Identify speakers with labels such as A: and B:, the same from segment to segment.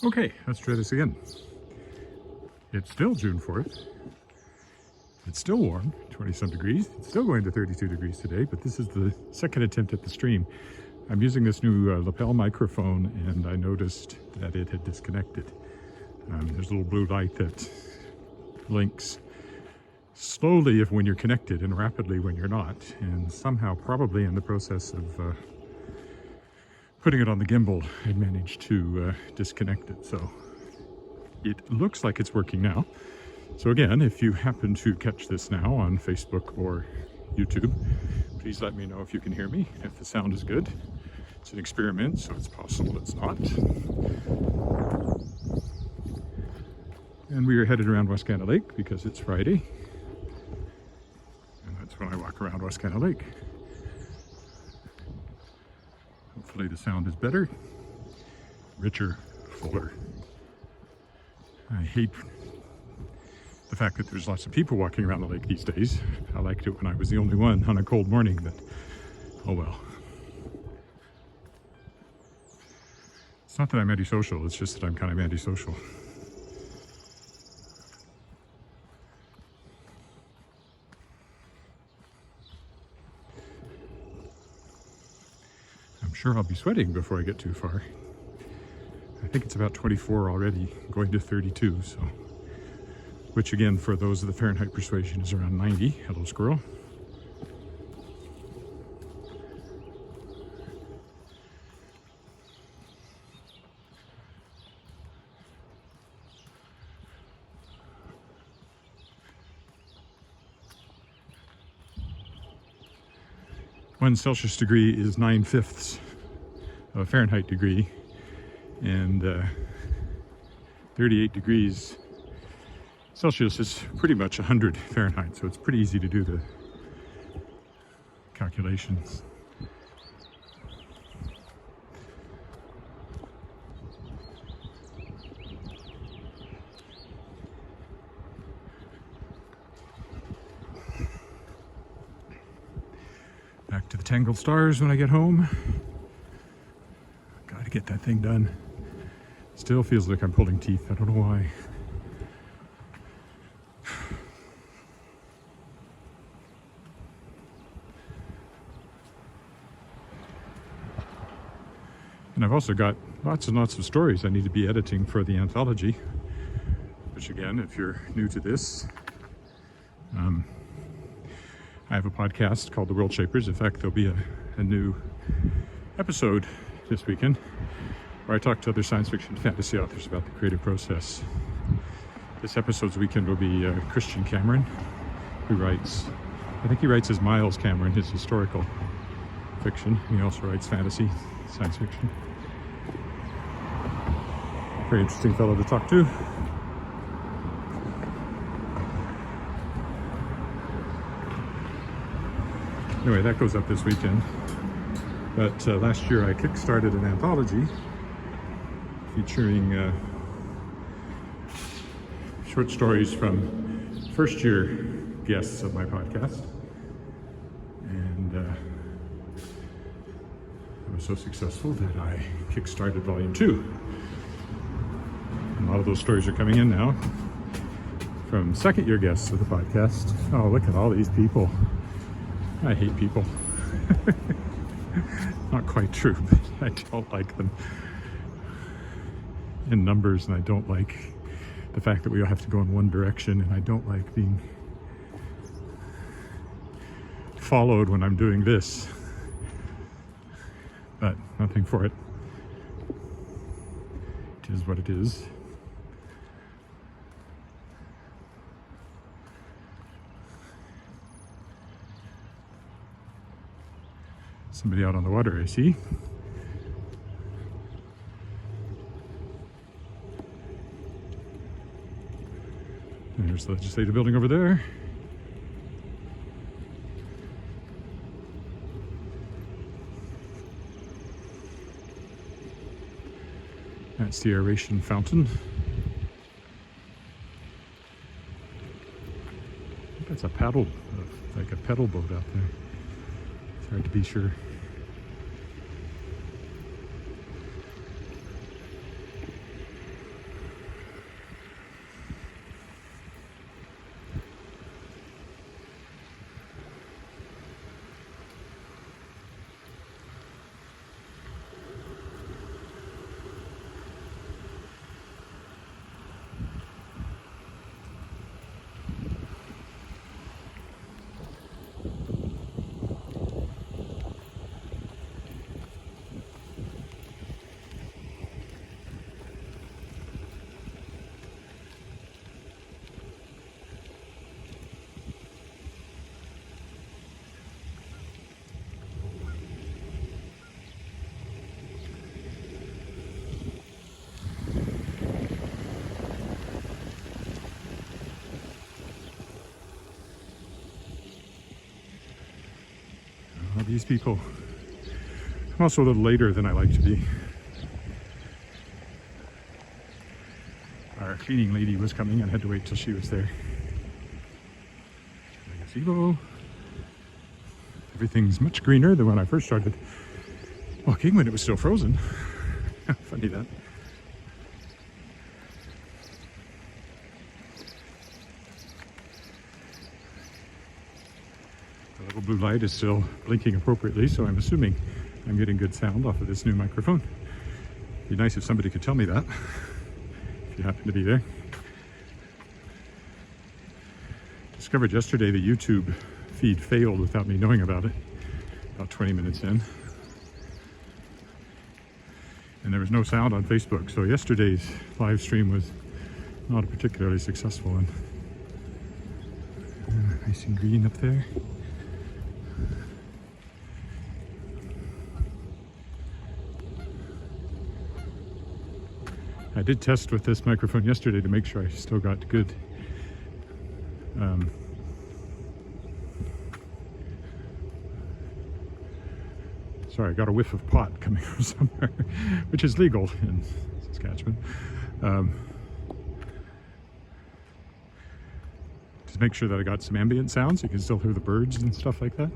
A: Okay, let's try this again. It's still June 4th. It's still warm, 20 some degrees. It's still going to 32 degrees today, but this is the second attempt at the stream. I'm using this new lapel microphone, and I noticed that it had disconnected. There's a little blue light that blinks slowly when you're connected and rapidly when you're not. And somehow, probably in the process of putting it on the gimbal, I managed to disconnect it. So it looks like it's working now. So again, if you happen to catch this now on Facebook or YouTube, please let me know if you can hear me, if the sound is good. It's an experiment, so it's possible it's not. And we are headed around Wascana Lake because it's Friday. And that's when I walk around Wascana Lake. Hopefully the sound is better, richer, fuller. I hate the fact that there's lots of people walking around the lake these days. I liked it when I was the only one on a cold morning, but oh well. It's not that I'm antisocial, it's just that I'm kind of antisocial. I'm sure I'll be sweating before I get too far. I think it's about 24 already, going to 32, so. Which again, for those of the Fahrenheit persuasion, is around 90. Hello, squirrel. One Celsius degree is 9/5 of a Fahrenheit degree, and 38 degrees Celsius is pretty much 100 Fahrenheit, so it's pretty easy to do the calculations. Back to the Tangled Stars when I get home. Gotta get that thing done. Still feels like I'm pulling teeth, I don't know why. And I've also got lots and lots of stories I need to be editing for the anthology, which again, if you're new to this, I have a podcast called The World Shapers. In fact, there'll be a new episode this weekend where I talk to other science fiction and fantasy authors about the creative process. This episode's weekend will be Christian Cameron, who writes, I think he writes as Miles Cameron, his historical fiction. He also writes fantasy, science fiction. Very interesting fellow to talk to. Anyway, that goes up this weekend. But last year I kickstarted an anthology featuring short stories from first year guests of my podcast. And it was so successful that I kickstarted volume 2. A lot of those stories are coming in now from second year guests of the podcast. Oh, look at all these people. I hate people. Not quite true, but I don't like them in numbers, and I don't like the fact that we all have to go in one direction, and I don't like being followed when I'm doing this. But nothing for it. It is what it is. Somebody out on the water, I see. There's the legislative building over there. That's the aeration fountain. I think that's a paddle, like a pedal boat out there. It's hard to be sure. these people. I'm also a little later than I like to be. Our cleaning lady was coming and had to wait till she was there. The gazebo. Everything's much greener than when I first started walking, when it was still frozen. Funny that. The little blue light is still blinking appropriately, so I'm assuming I'm getting good sound off of this new microphone. It'd be nice if somebody could tell me that, if you happen to be there. Discovered yesterday the YouTube feed failed without me knowing about it, about 20 minutes in. And there was no sound on Facebook, so yesterday's live stream was not a particularly successful one. Nice and green up there. I did test with this microphone yesterday to make sure I still got good sorry, I got a whiff of pot coming from somewhere, which is legal in Saskatchewan. Just make sure that I got some ambient sounds. You can still hear the birds and stuff like that.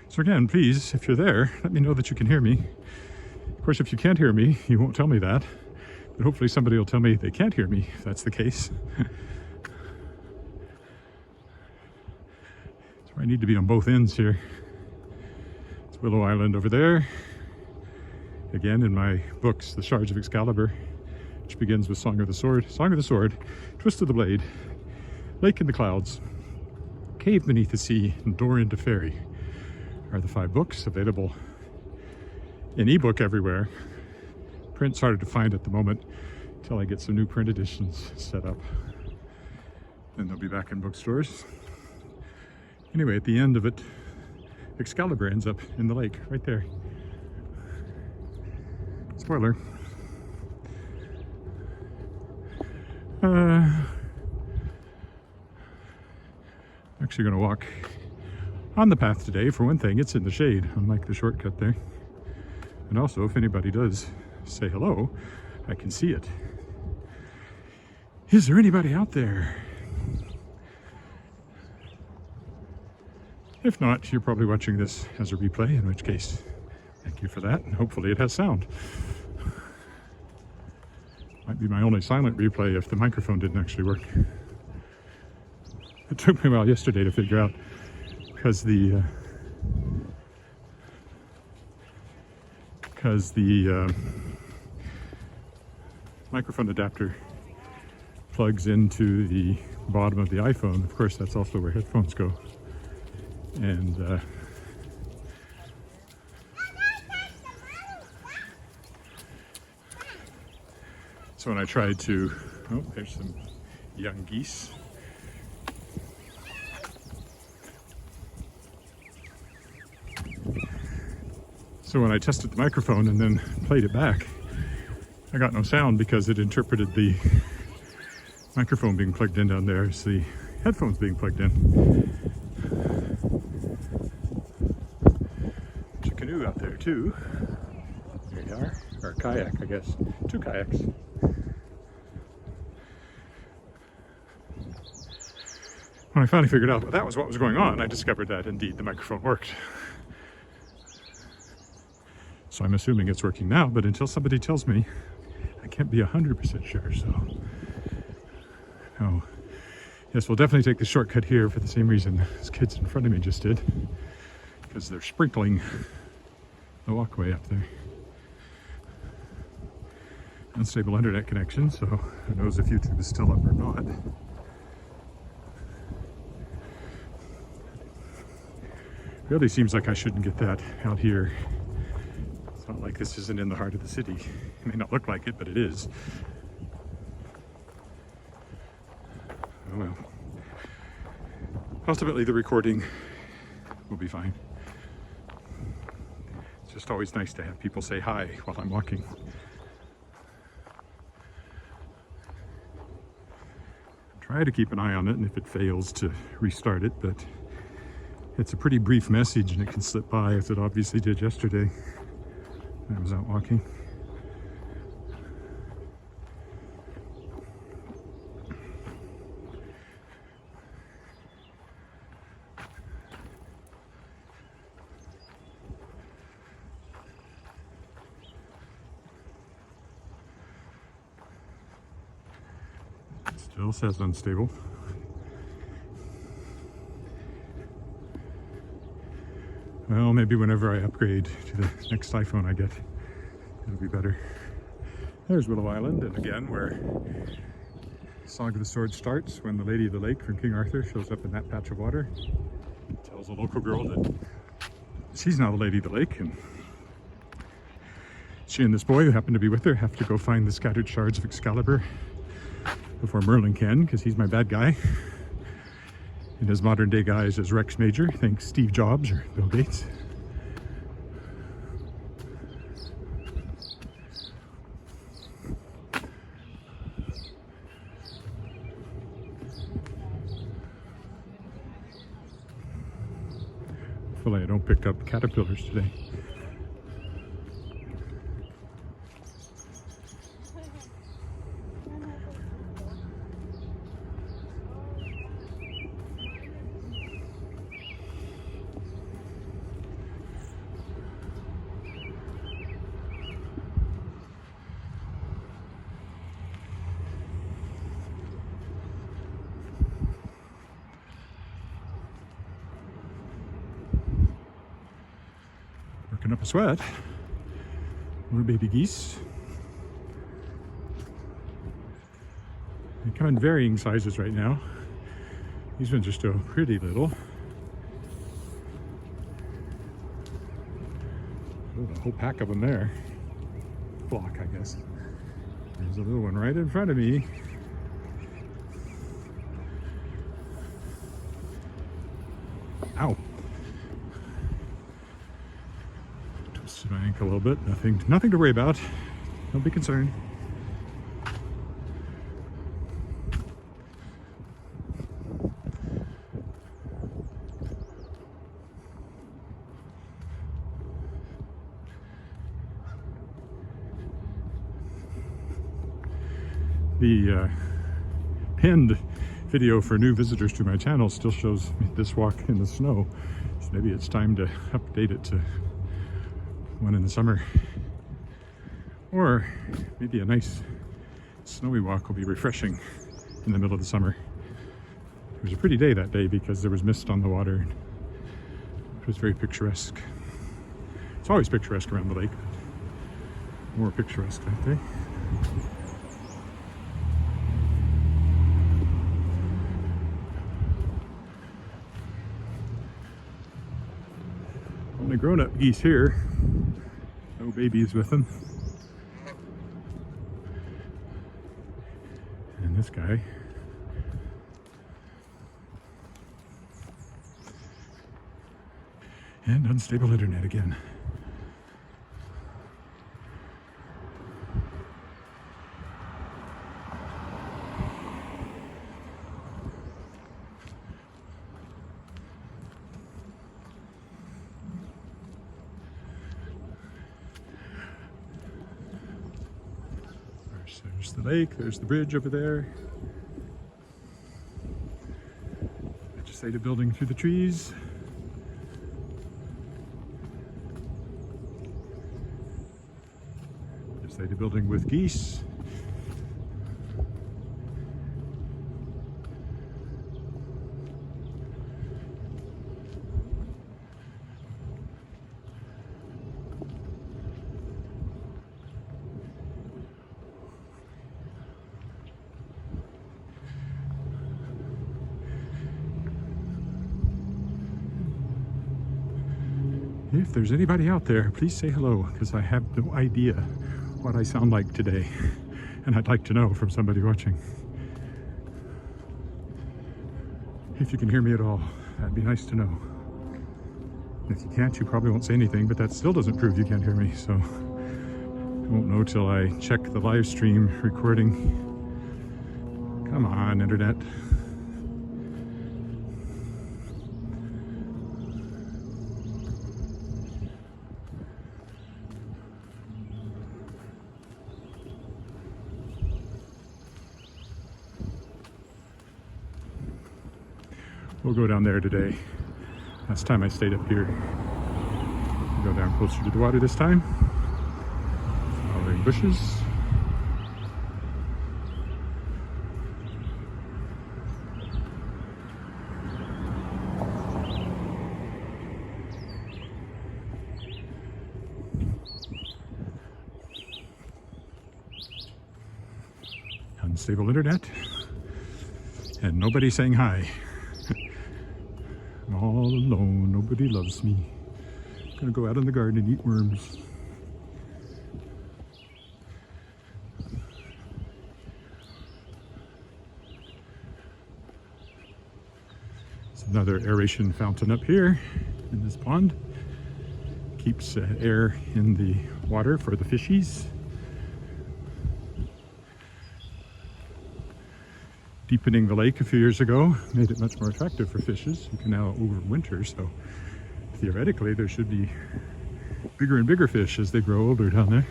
A: So again, please, if you're there, let me know that you can hear me. Of course, if you can't hear me, you won't tell me that. But hopefully somebody will tell me they can't hear me, if that's the case. So I need to be on both ends here. It's Willow Island over there. Again, in my books, The Shards of Excalibur, which begins with Song of the Sword, Twist of the Blade, Lake in the Clouds, Cave Beneath the Sea, and Door into Fairy are the 5 books available in ebook everywhere. Print's harder to find at the moment until I get some new print editions set up. Then they'll be back in bookstores. Anyway, at the end of it, Excalibur ends up in the lake, right there. Spoiler. I'm actually going to walk on the path today. For one thing, it's in the shade, unlike the shortcut there. And also, if anybody does say hello, I can see it. Is there anybody out there? If not, you're probably watching this as a replay, in which case, thank you for that, and hopefully it has sound. Might be my only silent replay if the microphone didn't actually work. It took me a while yesterday to figure out, because the microphone adapter plugs into the bottom of the iPhone. Of course, that's also where headphones go. And so when I tried to, oh, there's some young geese. So when I tested the microphone and then played it back, I got no sound because it interpreted the microphone being plugged in down there as the headphones being plugged in. There's a canoe out there too. There you are. Or a kayak, I guess. 2 kayaks. When I finally figured out that was what was going on, I discovered that indeed the microphone worked. So I'm assuming it's working now, but until somebody tells me, I can't be 100% sure, so. Oh, yes, we'll definitely take the shortcut here for the same reason as kids in front of me just did, because they're sprinkling the walkway up there. Unstable internet connection, so who knows if YouTube is still up or not. Really seems like I shouldn't get that out here. It's not like this isn't in the heart of the city. It may not look like it, but it is. Oh well. Ultimately, the recording will be fine. It's just always nice to have people say hi while I'm walking. try to keep an eye on it, and if it fails to restart it, but it's a pretty brief message and it can slip by, as it obviously did yesterday when I was out walking. Still says unstable. Well, maybe whenever I upgrade to the next iPhone I get, it'll be better. There's Willow Island, and again, where Song of the Sword starts, when the Lady of the Lake from King Arthur shows up in that patch of water. Tells a local girl that she's now the Lady of the Lake, and she and this boy who happened to be with her have to go find the scattered shards of Excalibur before Merlin can, because he's my bad guy. In his modern day guise as Rex Major, thanks Steve Jobs or Bill Gates. Hopefully I don't pick up caterpillars today. Working up a sweat. More baby geese. They come in varying sizes right now. These ones are still pretty little. Oh, a whole pack of them there. Flock, I guess. There's a little one right in front of me. Ow. Twisted my ankle a little bit. Nothing to worry about. Don't be concerned. The pinned video for new visitors to my channel still shows this walk in the snow, so maybe it's time to update it to one in the summer, or maybe a nice snowy walk will be refreshing in the middle of the summer. It was a pretty day that day because there was mist on the water. It was very picturesque. It's always picturesque around the lake, but more picturesque that day. Only grown-up geese here. No babies with them. And this guy. And unstable internet again. There's the lake, there's the bridge over there. Legislative building through the trees. Legislative building with geese. If there's anybody out there, please say hello, because I have no idea what I sound like today, and I'd like to know from somebody watching. If you can hear me at all, that'd be nice to know. If you can't, you probably won't say anything, but that still doesn't prove you can't hear me, so I won't know till I check the live stream recording. Come on, internet. We'll go down there today. Last time I stayed up here. We'll go down closer to the water this time. Flowering bushes. Unstable internet. And nobody saying hi. I'm all alone, nobody loves me. I'm gonna go out in the garden and eat worms. There's another aeration fountain up here in this pond. Keeps air in the water for the fishies. Deepening the lake a few years ago made it much more attractive for fishes. You can now overwinter, so theoretically there should be bigger and bigger fish as they grow older down there.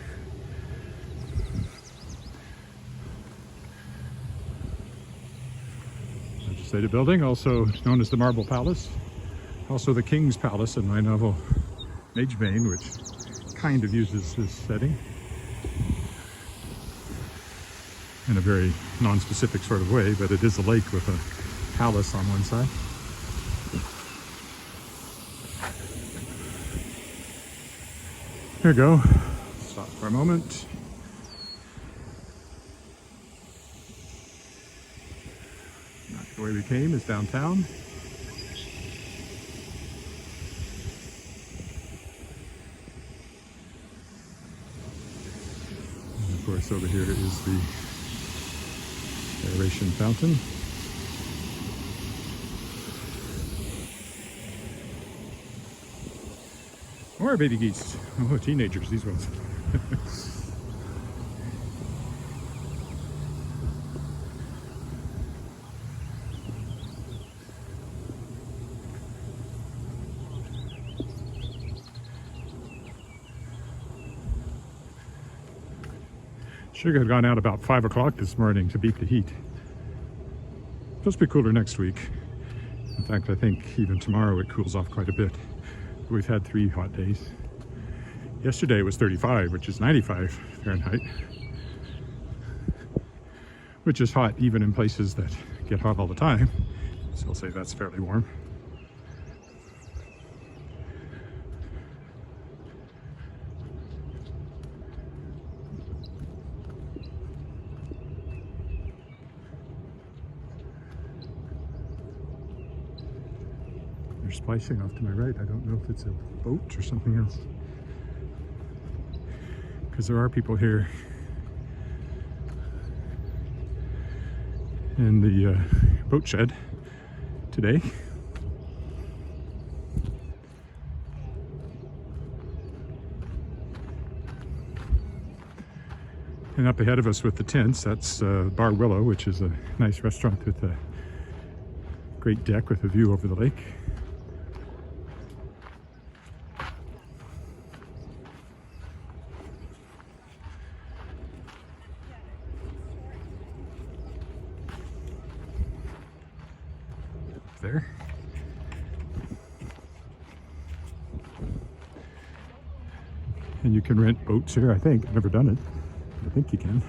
A: Legislative building, also known as the Marble Palace, also the King's Palace in my novel Magebane, which kind of uses this setting in a very non-specific sort of way, but it is a lake with a palace on one side. Here we go. Stop for a moment. Not the way we came is downtown. And of course over here is the aeration fountain. More baby geese. Oh, teenagers, these ones. Should have gone out about 5 o'clock this morning to beat the heat. Supposed to be cooler next week. In fact, I think even tomorrow it cools off quite a bit. We've had 3 hot days. Yesterday was 35, which is 95 Fahrenheit. Which is hot even in places that get hot all the time. So I'll say that's fairly warm. They're splicing off to my right. I don't know if it's a boat or something else. Because there are people here in the boat shed today. And up ahead of us with the tents, that's Bar Willow, which is a nice restaurant with a great deck with a view over the lake. There. And you can rent boats here, I think. I've never done it. I think you can.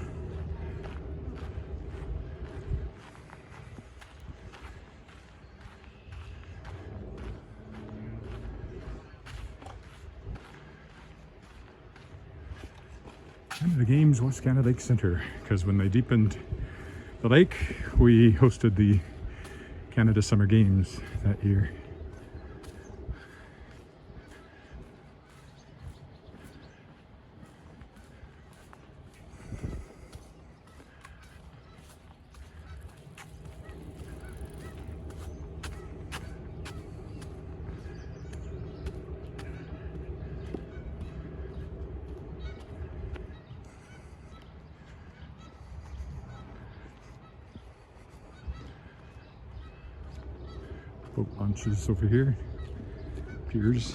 A: Canada Games Wascana Lake Center, because when they deepened the lake, we hosted the Canada Summer Games that year. Boat launches over here, piers.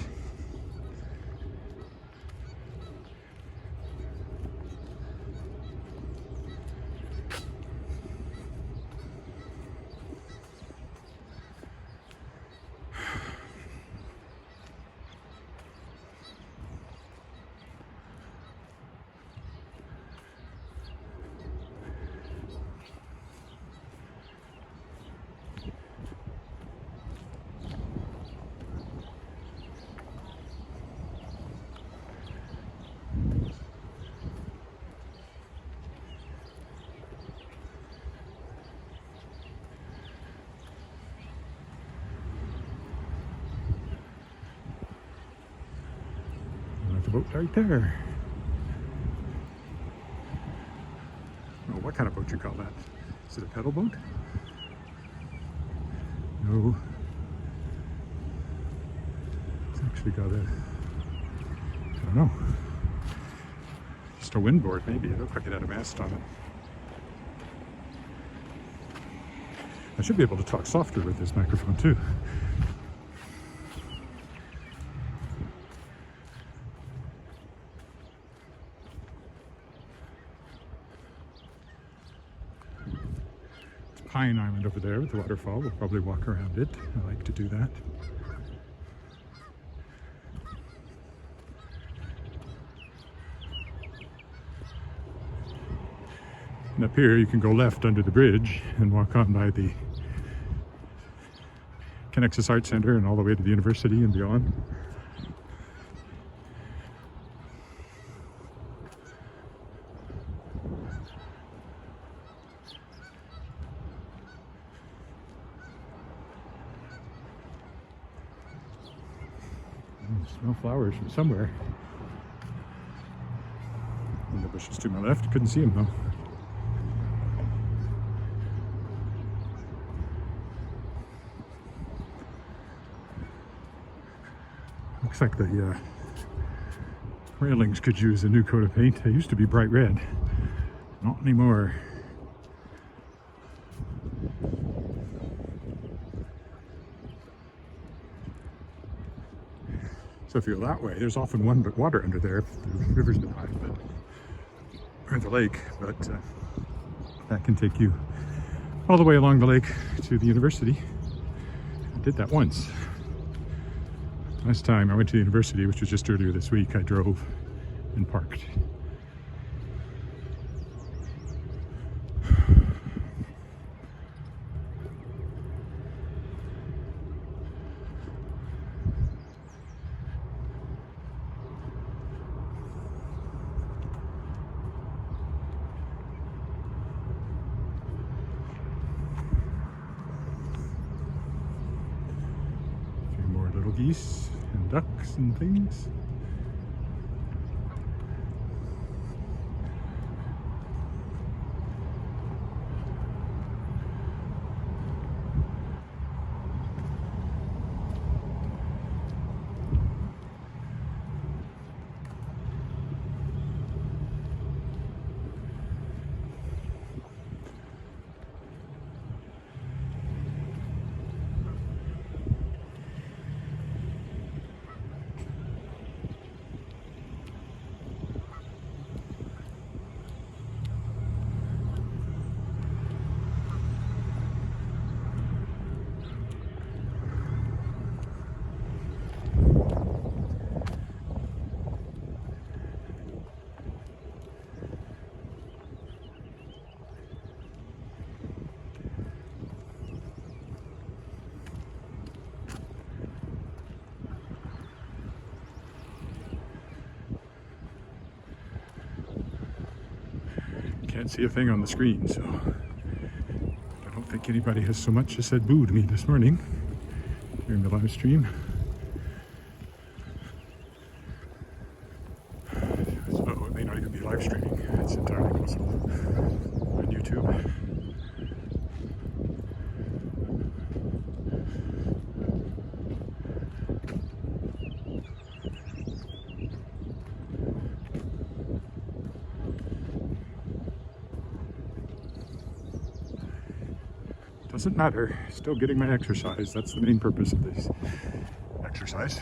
A: The boat right there. Oh, what kind of boat you call that? Is it a pedal boat? No. It's actually got a, I don't know, just a windboard maybe. It looks like it had a mast on it. I should be able to talk softer with this microphone too. Pine Island over there with the waterfall. We'll probably walk around it. I like to do that. And up here you can go left under the bridge and walk on by the Connexus Art Center and all the way to the university and beyond. I smell flowers from somewhere. In the bushes to my left, couldn't see them though. Looks like the railings could use a new coat of paint. They used to be bright red. Not anymore. So if you go that way, there's often one but water under there if the river's been high, or the lake, but that can take you all the way along the lake to the university. I did that once. Last time I went to the university, which was just earlier this week, I drove and parked. Geese and ducks and things. Can't see a thing on the screen, so I don't think anybody has so much as said boo to me this morning during the live stream. So it may not even be live streaming. It's entirely possible on YouTube. Doesn't matter, still getting my exercise. That's the main purpose of this exercise.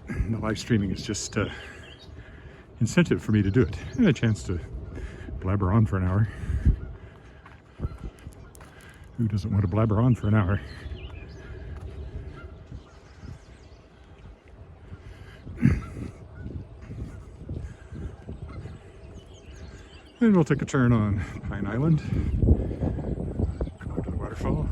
A: The live streaming is just incentive for me to do it, and a chance to blabber on for an hour. Who doesn't want to blabber on for an hour? And we'll take a turn on Pine Island, go to the waterfall.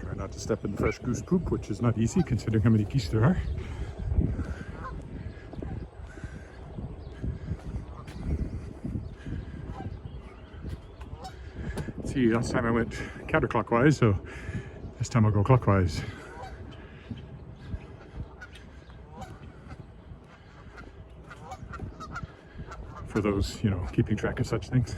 A: Try not to step in the fresh goose poop, which is not easy considering how many geese there are. See, last time I went counterclockwise, so this time I'll go clockwise. For those, you know, keeping track of such things.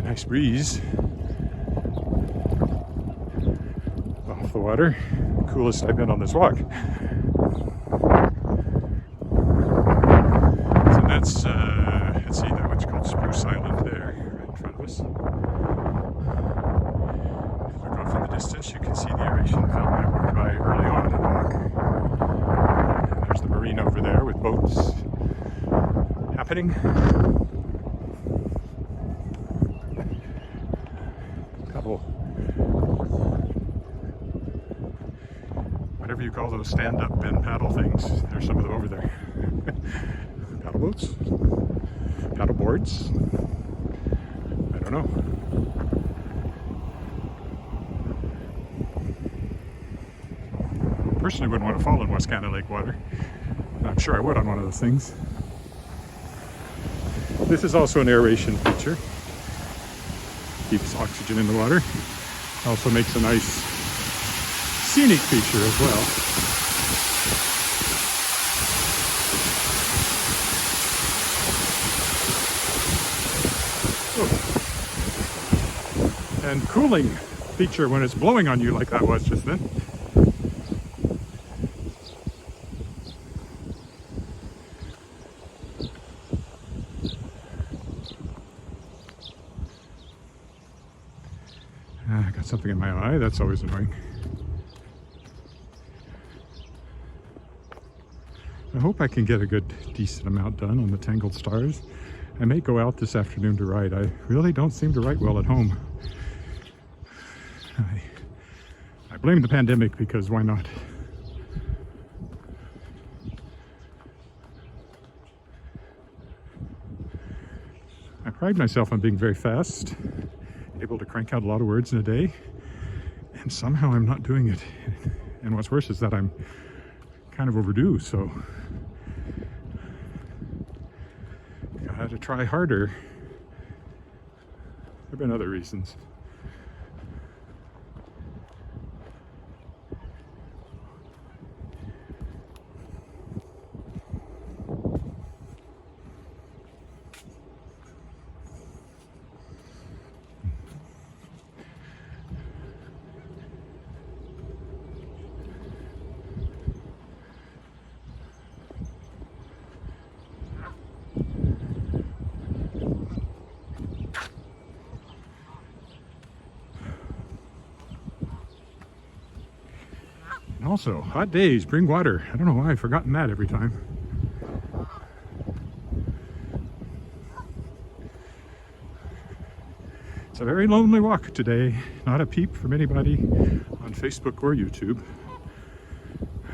A: Nice breeze off the water. Coolest I've been on this walk. So that's let's see, that one's called Spruce Island there, right in front of us. If you look off in the distance, you can see the aeration fountain I walked by early on in the walk. And there's the marina over there with boats happening. Whatever you call those stand-up and paddle things, there's some of them over there. Paddle boats? Paddle boards? I don't know. Personally wouldn't want to fall in Wascana Lake water. I'm sure I would on one of those things. This is also an aeration feature. Keeps oxygen in the water. Also makes a nice scenic feature as well. Oh. And cooling feature when it's blowing on you like that was just then. I got something in my eye, that's always annoying. I hope I can get a good, decent amount done on the Tangled Stars. I may go out this afternoon to write. I really don't seem to write well at home. I blame the pandemic because why not? I pride myself on being very fast, able to crank out a lot of words in a day, and somehow I'm not doing it. And what's worse is that I'm kind of overdue, so I had to try harder. There have been other reasons. Also, hot days, bring water. I don't know why I've forgotten that every time. It's a very lonely walk today. Not a peep from anybody on Facebook or YouTube.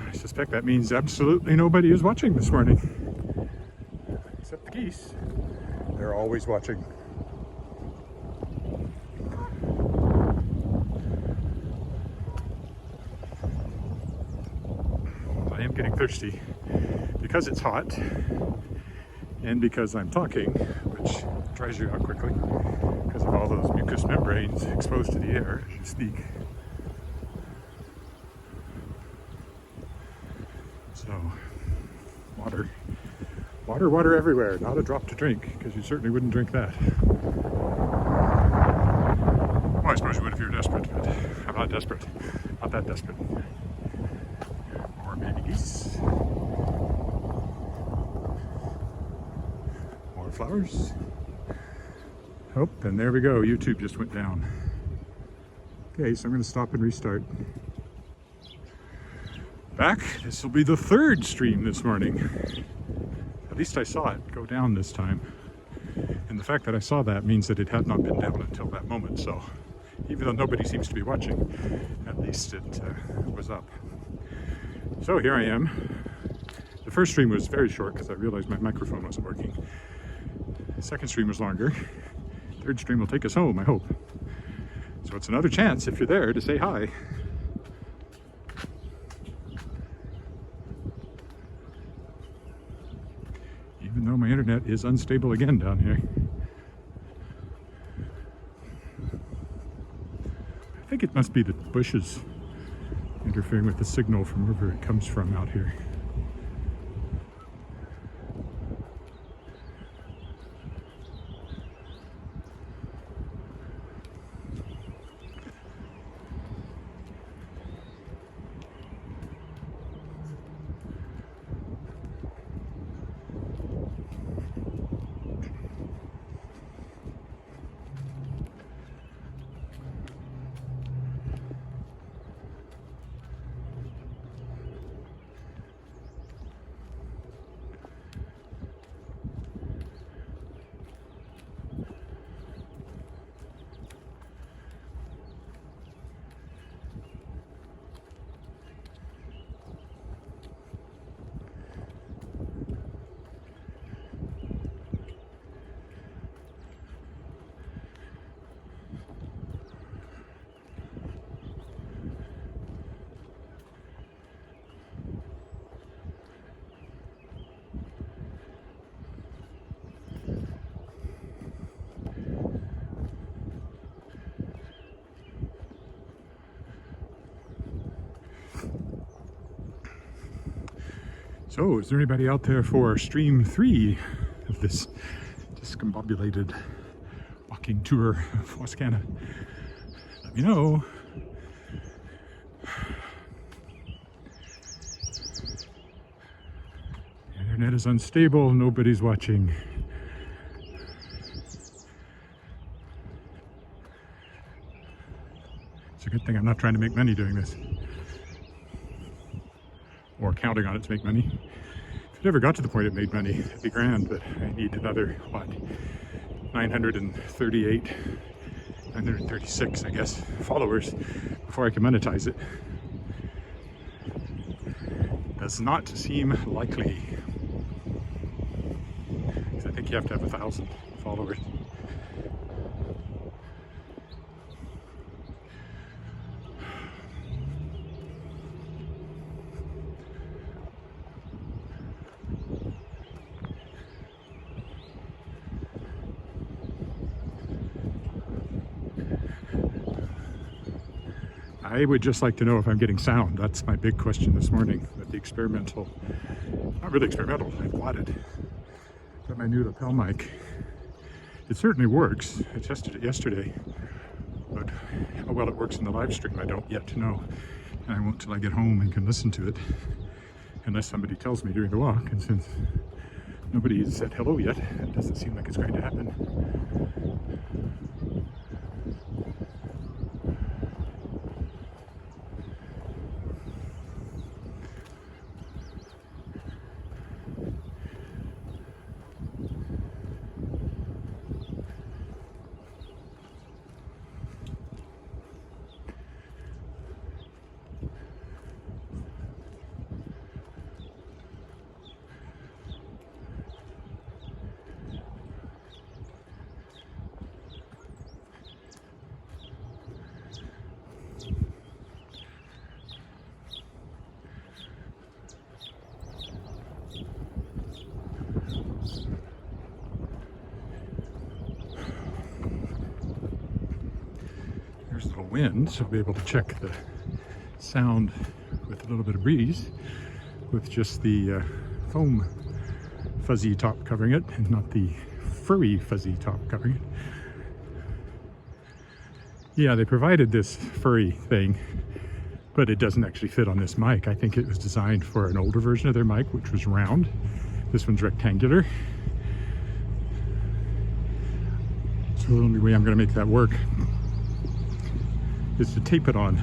A: I suspect that means absolutely nobody is watching this morning. Except the geese. They're always watching. I am getting thirsty because it's hot. and because I'm talking, which dries you out quickly because of all those mucous membranes exposed to the air as you speak. So, water everywhere, not a drop to drink, because you certainly wouldn't drink that. Well, I suppose you would if you were desperate, but I'm not desperate. Not that desperate. More baby geese. More flowers. Oh, and there we go. YouTube just went down. Okay, so I'm going to stop and restart. Back. This will be the third stream this morning. At least I saw it go down this time. And the fact that I saw that means that it had not been down until that moment. So even though nobody seems to be watching, at least it was up. So here I am. The first stream was very short because I realized my microphone wasn't working. The second stream was longer. Third stream will take us home, I hope. So it's another chance, if you're there, to say hi. Even though my internet is unstable again down here. I think it must be the bushes interfering with the signal from wherever it comes from out here. So, is there anybody out there for stream 3 of this discombobulated walking tour of Wascana? Let me know. The internet is unstable, nobody's watching. It's a good thing I'm not trying to make money doing this. Or counting on it to make money. If it ever got to the point it made money, it'd be grand, but I need another, what, 938, 936, I guess, followers before I can monetize it. Does not seem likely. Because I think you have to have 1,000 followers. I would just like to know if I'm getting sound. That's my big question this morning with the experimental, not really experimental, I've bought it. Got my new lapel mic. It certainly works. I tested it yesterday, but how well it works in the live stream I don't yet know. And I won't till I get home and can listen to it, unless somebody tells me during the walk. And since nobody has said hello yet, it doesn't seem like it's going to happen. There's a little wind, so I'll be able to check the sound with a little bit of breeze with just the foam fuzzy top covering it and not the furry fuzzy top covering it. Yeah, they provided this furry thing, but it doesn't actually fit on this mic. I think it was designed for an older version of their mic, which was round. This one's rectangular. So the only way I'm going to make that work is to tape it on.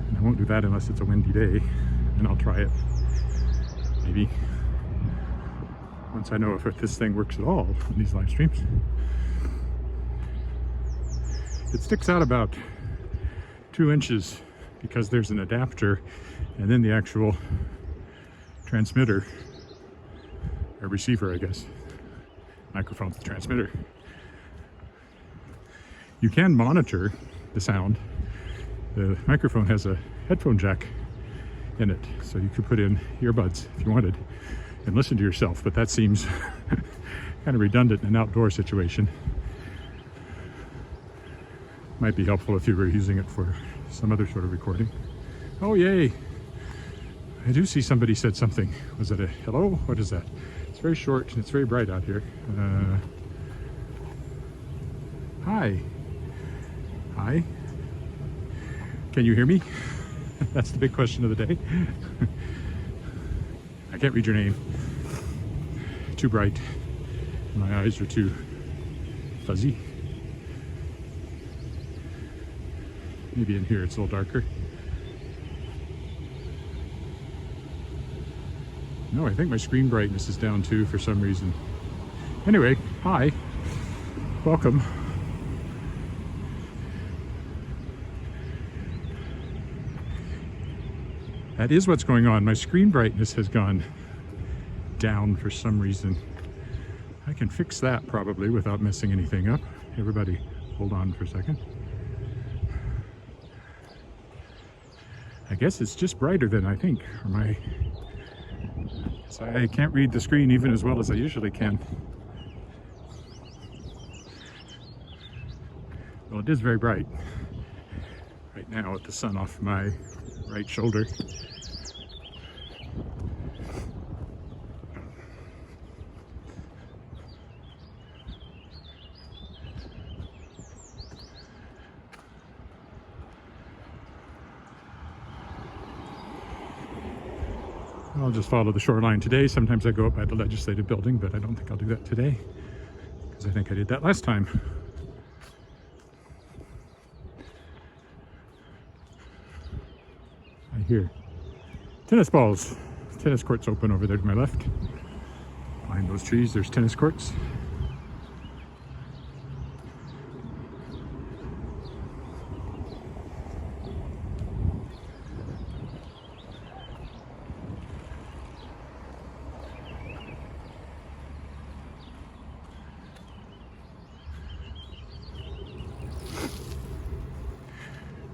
A: And I won't do that unless it's a windy day, and I'll try it maybe once I know if this thing works at all in these live streams. It sticks out about 2 inches because there's an adapter and then the actual transmitter, or receiver, I guess. Microphone's the transmitter. You can monitor the sound. The microphone has a headphone jack in it, so you could put in earbuds if you wanted and listen to yourself, but that seems kind of redundant in an outdoor situation. Might be helpful if you were using it for some other sort of recording. Oh, yay! I do see somebody said something. Was it a hello? What is that? It's very short and it's very bright out here. Hi. Hi. Can you hear me? That's the big question of the day. I can't read your name. Too bright. My eyes are too fuzzy. Maybe in here it's a little darker. No, I think my screen brightness is down too for some reason. Anyway, hi. Welcome. That is what's going on. My screen brightness has gone down for some reason. I can fix that probably without messing anything up. Everybody hold on for a second. I guess it's just brighter than I think, or so I can't read the screen even as well as I usually can. Well, it is very bright right now with the sun off my right shoulder. I'll just follow the shoreline today. Sometimes I go up by the legislative building, but I don't think I'll do that today because I think I did that last time. I hear tennis balls. Tennis courts open over there to my left. Behind those trees, there's tennis courts.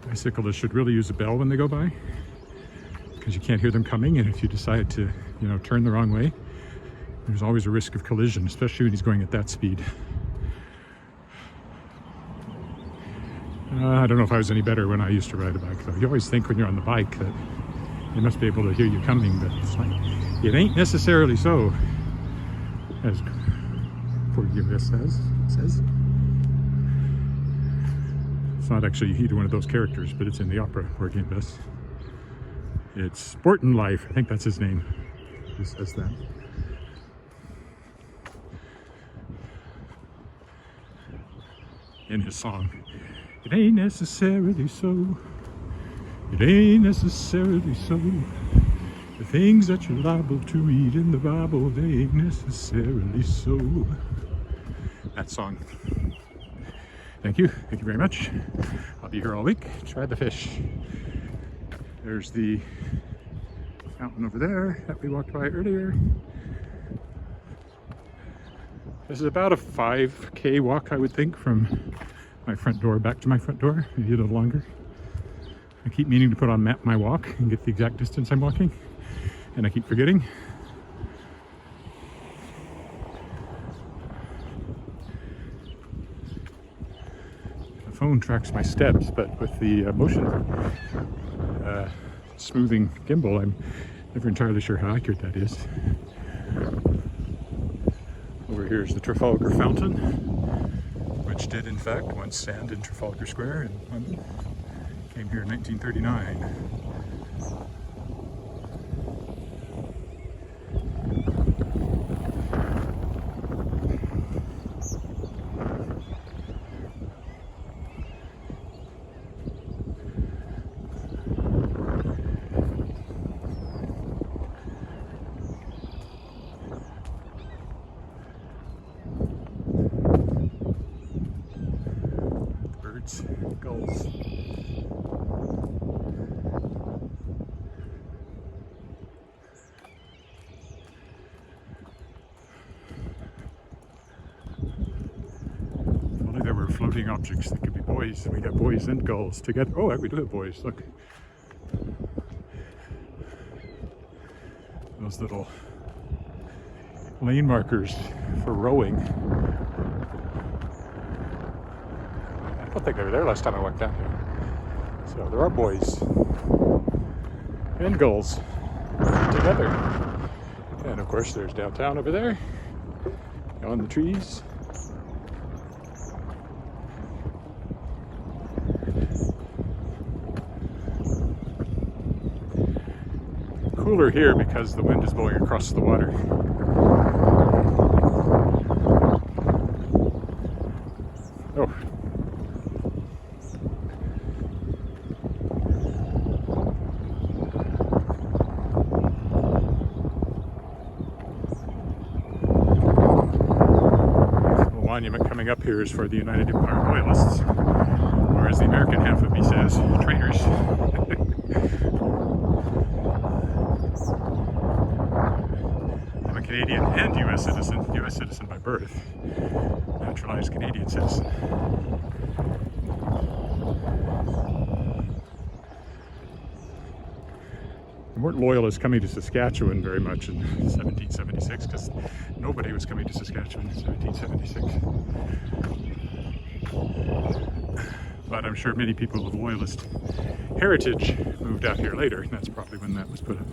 A: Bicyclists should really use a bell when they go by because you can't hear them coming, and if you decide to, turn the wrong way, there's always a risk of collision, especially when he's going at that speed. I don't know if I was any better when I used to ride a bike, though. You always think when you're on the bike that they must be able to hear you coming, but it's like, it ain't necessarily so, as Portuguese says. It's not actually either one of those characters, but it's in the opera Portuguese. It's Sportin' Life, I think that's his name. He says that. In his song. It ain't necessarily so. It ain't necessarily so. The things that you're liable to read in the Bible, they ain't necessarily so. That song. Thank you very much. I'll be here all week. Try the fish. There's the fountain over there that we walked by earlier. This is about a 5K walk, I would think, from my front door back to my front door, maybe a little longer. I keep meaning to put on map my walk and get the exact distance I'm walking, and I keep forgetting. phone tracks my steps, but with the motion smoothing gimbal, I'm never entirely sure how accurate that is. Over here is the Trafalgar Fountain, which did in fact once stand in Trafalgar Square in London. Came here in 1939. Gulls. If only there were floating objects that could be buoys. We got buoys and gulls together. Oh, we do have buoys. Look. Those little lane markers for rowing. I don't think they were there last time I went down here. So there are buoys and gulls together. And of course there's downtown over there, on the trees. Cooler here because the wind is blowing across the water. Oh. Monument coming up here is for the United Empire Loyalists, or as the American half of me says, traitors. I'm a Canadian and U.S. citizen by birth, naturalized Canadian citizen. They weren't loyalists coming to Saskatchewan very much in 1776 because nobody was coming to Saskatchewan in 1776. But I'm sure many people of loyalist heritage moved out here later, and that's probably when that was put up.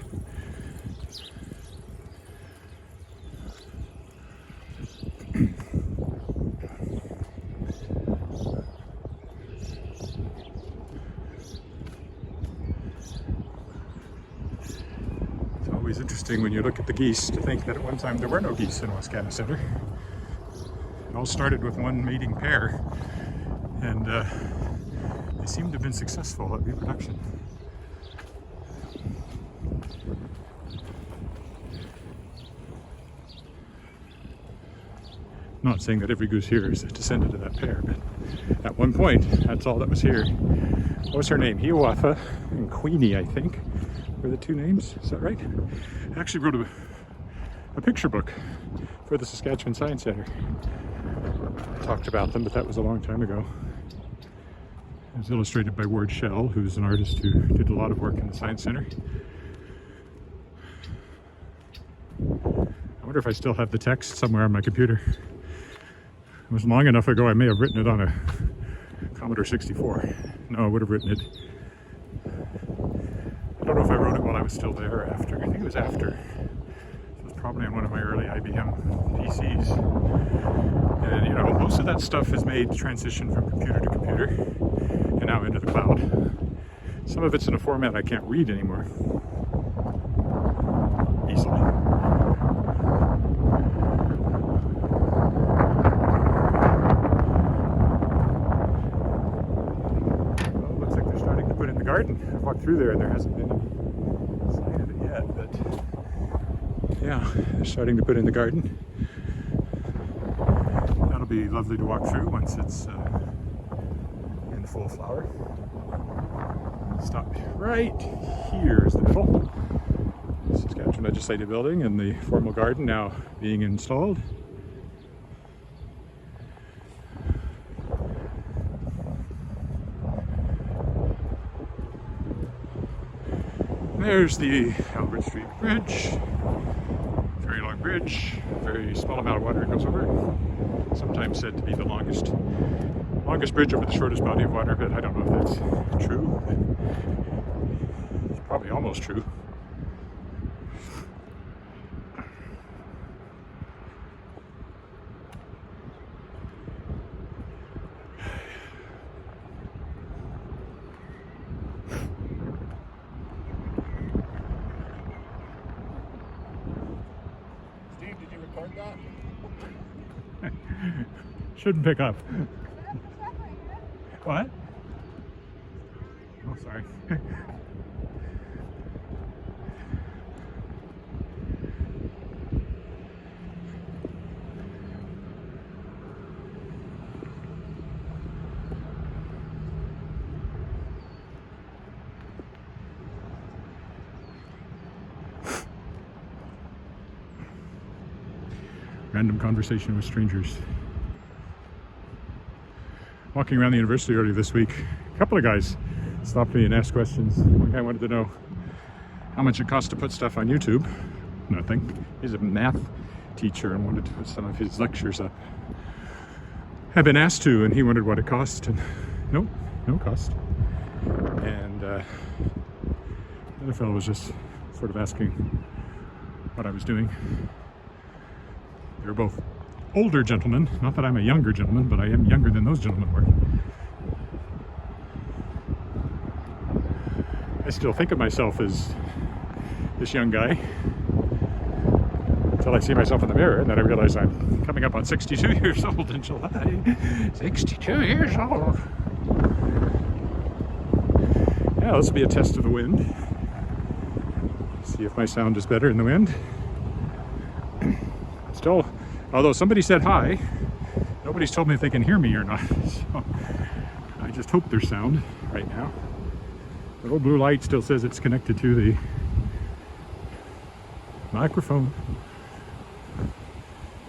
A: It's interesting when you look at the geese to think that at one time there were no geese in Wascana Center. It all started with one mating pair, and they seem to have been successful at reproduction. Not saying that every goose here is a descendant of that pair, but at one point, that's all that was here. What was her name? Hiawatha and Queenie, I think, were the two names. Is that right? I actually wrote a picture book for the Saskatchewan Science Center. I talked about them, but that was a long time ago. It was illustrated by Ward Shell, who's an artist who did a lot of work in the Science Center. I wonder if I still have the text somewhere on my computer. It was long enough ago I may have written it on a Commodore 64. No, I would have written it. I don't know if I wrote it while I was still there or after. I think it was after. It was probably on one of my early IBM PCs. And you know, most of that stuff has made the transition from computer to computer and now into the cloud. Some of it's in a format I can't read anymore easily. Garden. I've walked through there and there hasn't been any sign of it yet, but yeah, they're starting to put in the garden. That'll be lovely to walk through once it's in full flower. Stop right here is the middle. Saskatchewan Legislative Building and the formal garden now being installed. There's the Albert Street Bridge. Very long bridge, very small amount of water it goes over. Sometimes said to be the longest Longest bridge over the shortest body of water, but I don't know if that's true. It's probably almost true.
B: Steve, did you record that?
A: Shouldn't pick up. What? Oh, sorry. Random conversation with strangers. Walking around the university earlier this week, a couple of guys stopped me and asked questions. One guy wanted to know how much it costs to put stuff on YouTube. Nothing. He's a math teacher and wanted to put some of his lectures up. I've been asked to, and he wondered what it cost, and nope, no cost. And the other fellow was just sort of asking what I was doing. They were both older gentlemen. Not that I'm a younger gentleman, but I am younger than those gentlemen were. I still think of myself as this young guy until I see myself in the mirror, and then I realize I'm coming up on 62 years old in July. 62 years old. Yeah, this will be a test of the wind. See if my sound is better in the wind. Still, although somebody said hi, nobody's told me if they can hear me or not. So I just hope there's sound right now. The little blue light still says it's connected to the microphone.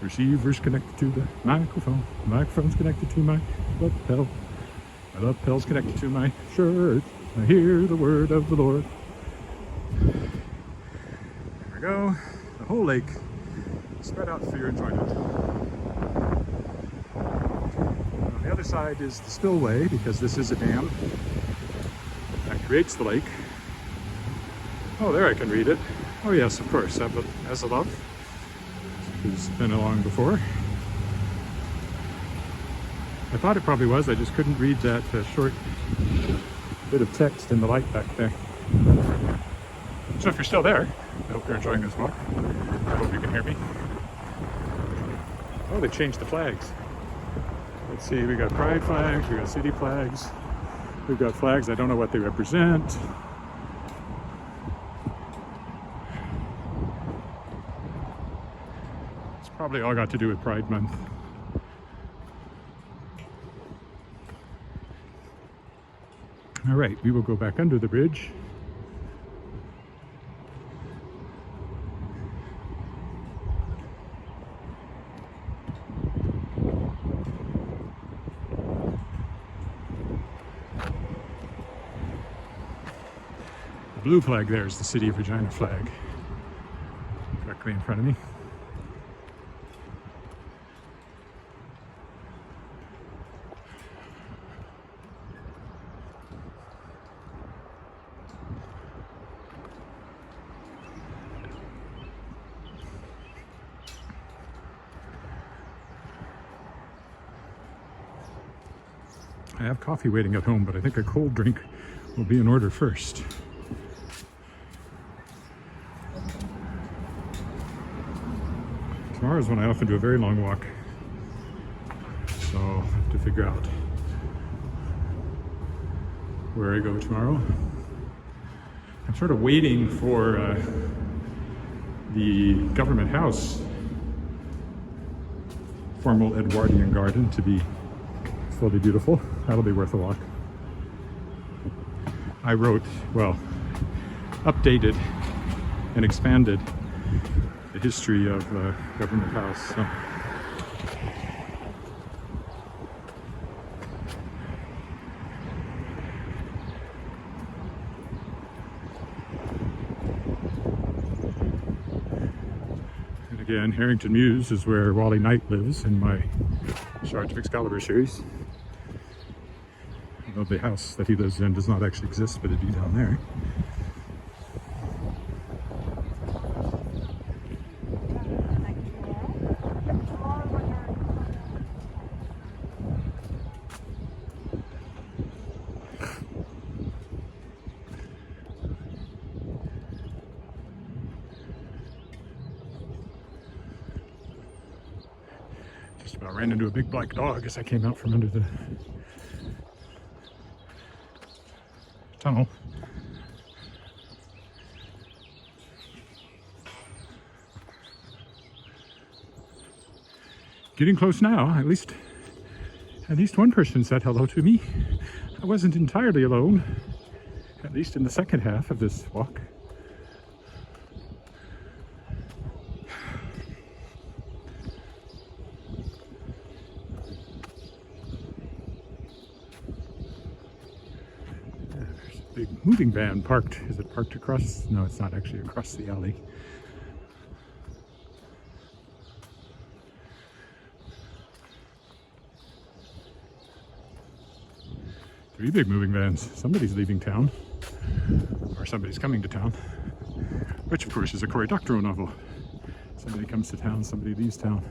A: Receiver's connected to the microphone. The microphone's connected to my lapel. My lapel's connected to my shirt. I hear the word of the Lord. There we go. The whole lake spread out for your enjoyment. On the other side is the spillway, because this is a dam that creates the lake. Oh, there I can read it. Oh yes, of course, as above. It's been along before. I thought it probably was, I just couldn't read that short bit of text in the light back there. So if you're still there, I hope you're enjoying this walk. I hope you can hear me. Oh, they changed the flags. Let's see, we got pride flags, we got city flags, we've got flags, I don't know what they represent. It's probably all got to do with Pride Month. All right, we will go back under the bridge. The blue flag there is the City of Regina flag, directly in front of me. I have coffee waiting at home, but I think a cold drink will be in order first. Tomorrow is when I often do a very long walk, so I'll have to figure out where I go tomorrow. I'm sort of waiting for the government house formal Edwardian garden to be fully beautiful. That'll be worth a walk. I wrote, well, updated and expanded the history of Government House. So. And again, Harrington Mews is where Wally Knight lives in my Shards of Excalibur series. Though the house that he lives in does not actually exist, but it'd be down there. Just about ran into a big black dog as I came out from under the tunnel. Getting close now. At least one person said hello to me. I wasn't entirely alone, at least in the second half of this walk. Big moving van parked. Is it parked across? No, it's not actually across the alley. Three big moving vans. Somebody's leaving town, or somebody's coming to town, which of course is a Cory Doctorow novel. Somebody comes to town, somebody leaves town.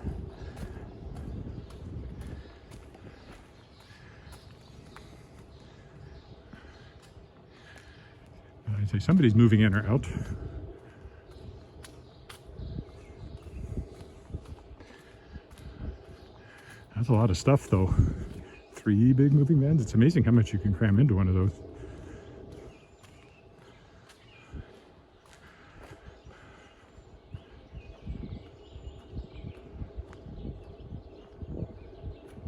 A: I'd say somebody's moving in or out. That's a lot of stuff though. 3 big moving vans. It's amazing how much you can cram into one of those.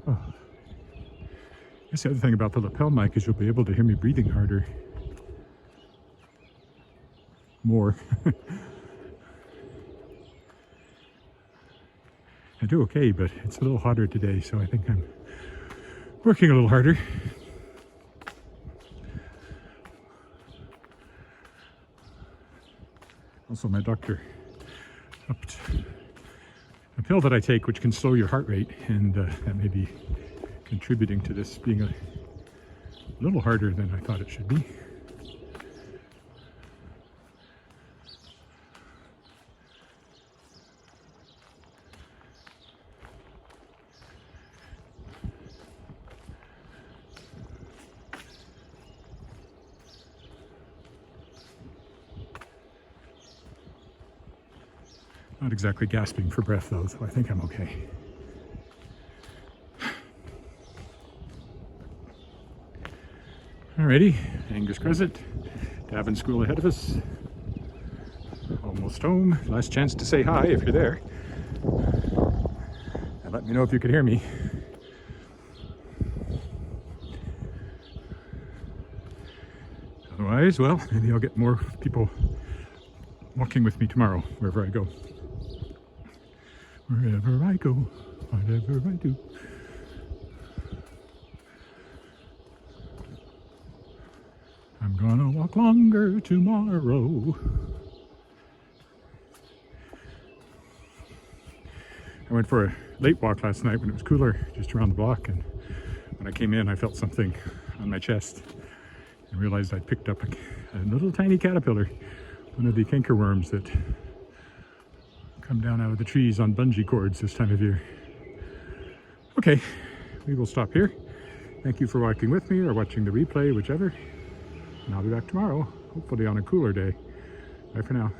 A: Oh. I guess the other thing about the lapel mic is you'll be able to hear me breathing harder. More. I do okay, but it's a little hotter today, so I think I'm working a little harder. Also, my doctor upped a pill that I take which can slow your heart rate, and that may be contributing to this being a little harder than I thought it should be. Not exactly gasping for breath though, so I think I'm okay. Alrighty, Angus Crescent, Davin School ahead of us. Almost home. Last chance to say hi if you're there. And let me know if you could hear me. Otherwise, well, maybe I'll get more people walking with me tomorrow, wherever I go. Wherever I go, whatever I do. I'm gonna walk longer tomorrow. I went for a late walk last night when it was cooler, just around the block, and when I came in I felt something on my chest and realized I'd picked up a little tiny caterpillar, one of the cankerworms that come down out of the trees on bungee cords this time of year. Okay, we will stop here. Thank you for walking with me or watching the replay, whichever. And I'll be back tomorrow, hopefully on a cooler day. Bye for now.